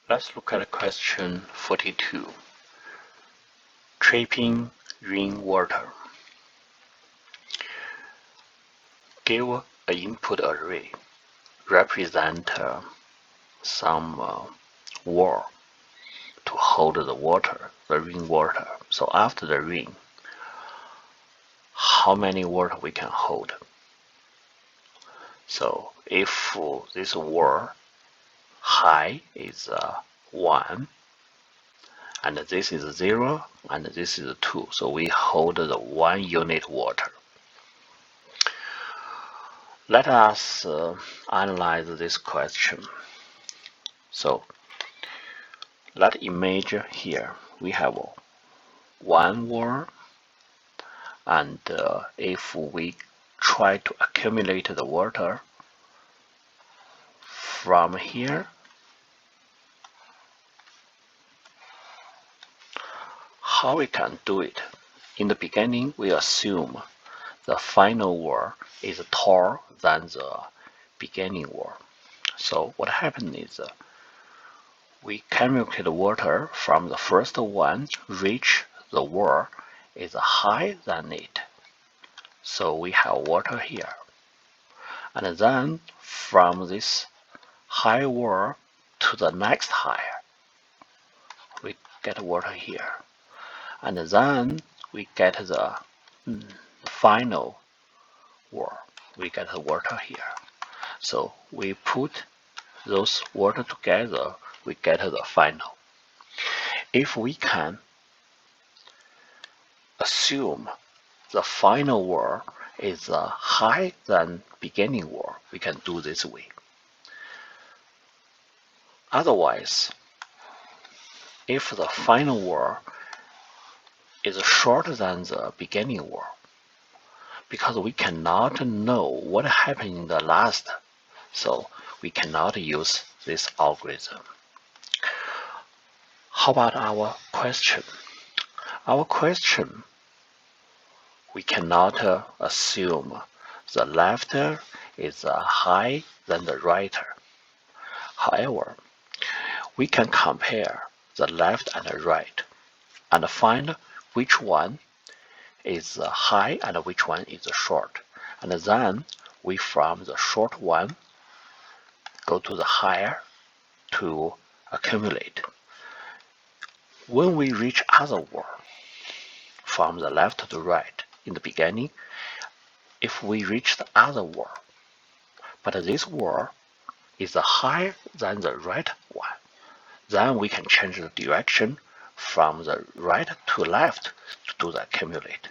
Let's look at question 42. Trapping rainwater. Give an input array. Represent some wall to hold the water, the rainwater. So after the rain, how many water we can hold? So if this wall height is 1, and this is 0, and this is 2, so we hold the 1 unit water. Let us analyze this question. So let's imagine here we have one wall, and if we try to accumulate the water from here, how we can do it? In the beginning, we assume the final wall is taller than the beginning wall. So what happens is we calculate the water from the first one reach the wall is higher than it. So we have water here. And then from this high wall to the next higher, we get water here. And then we get the final wall. We get the water here. So we put those water together, we get the final. If we can assume the final wall is higher than beginning wall, we can do this way. Otherwise, if the final wall is shorter than the beginning wall, because we cannot know what happened in the last, so we cannot use this algorithm. How about our question? Our question, we cannot assume the left is higher than the right. However, we can compare the left and the right and find which one is high and which one is short. And then we from the short one go to the higher to accumulate. When we reach other wall, from the left to right, in the beginning, if we reach the other wall, but this wall is higher than the right one, then we can change the direction from the right to left to do the accumulate.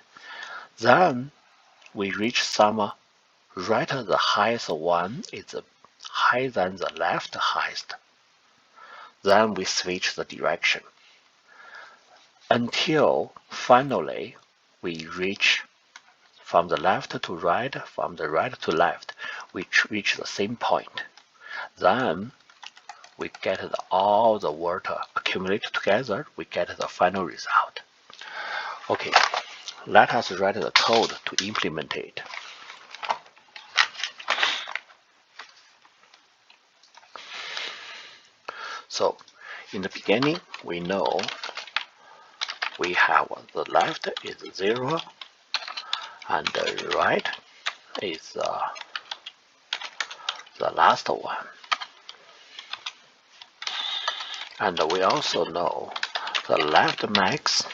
Then we reach some right, the highest one is higher than the left highest. Then we switch the direction until finally we reach from the left to right, from the right to left, we reach the same point. Then we get all the water accumulated together, we get the final result. Okay, let us write the code to implement it. So in the beginning, we know we have the left is 0 and the right is the last one. And we also know the left max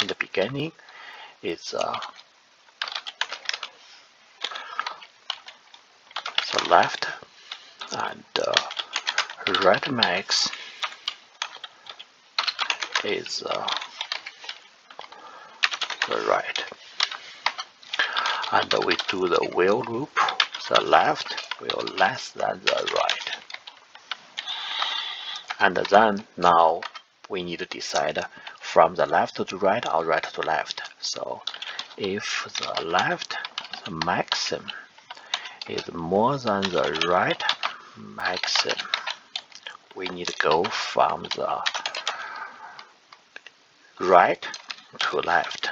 in the beginning is the left, and right max is the right. And we do the while loop, the left will less than the right. And then now we need to decide from the left to right or right to left. So if the left maximum is more than the right maximum, we need to go from the right to left.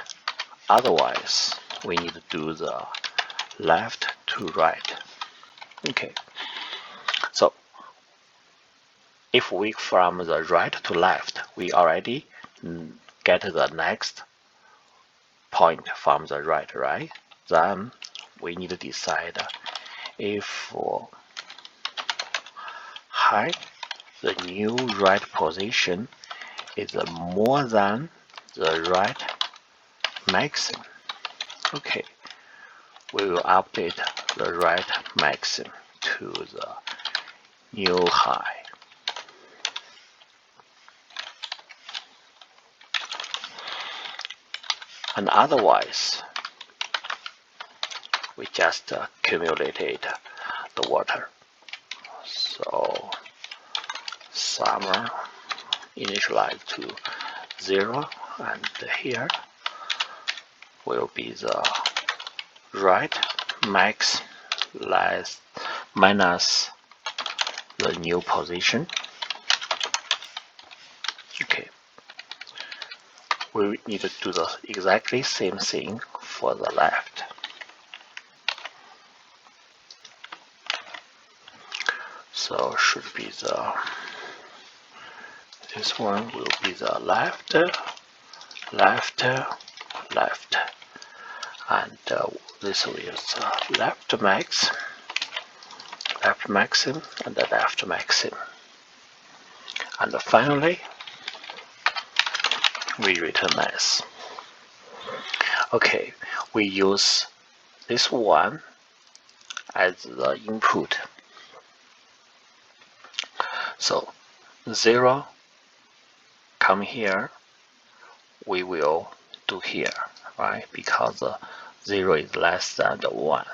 Otherwise, we need to do the left to right. Okay. So if we from the right to left, we already get the next point from the right? Then we need to decide if height, the new right position is more than the right maximum. Okay, we will update the right maximum to the new high. And otherwise, we just accumulated the water. So summer initialized to 0, and here will be the right max minus the new position. Okay, we need to do the exactly same thing for the left. So should be this one will be the left, and this is left maximum, and the left maximum. And finally, we return this. Okay, we use this one as the input. So 0 come here, we will do here, right? Because 0 is less than the 1.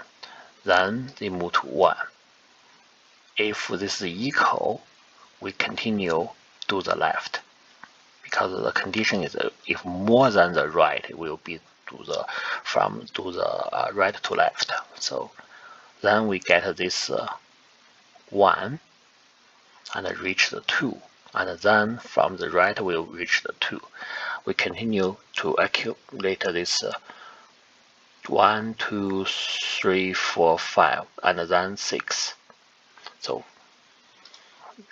Then they move to 1. If this is equal, we continue to the left. Because the condition is if more than the right, it will be to the right to left. So then we get this 1 and reach the 2, and then from the right we'll reach the 2. We continue to accumulate this 1, 2, 3, 4, 5, and then 6. So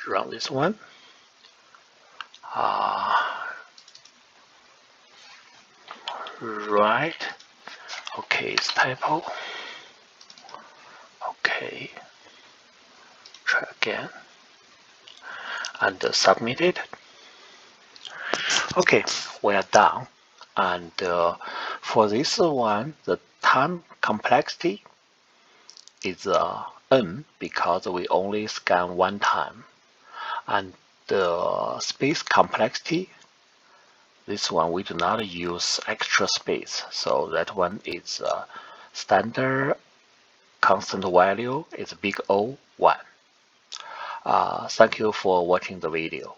run this one. Right. Okay, it's typo. Okay. Try again. And submit it. Okay, we are done. And for this one, the time complexity is n because we only scan one time. And the space complexity, this one we do not use extra space, so that one is standard constant value is big O 1. Thank you for watching the video.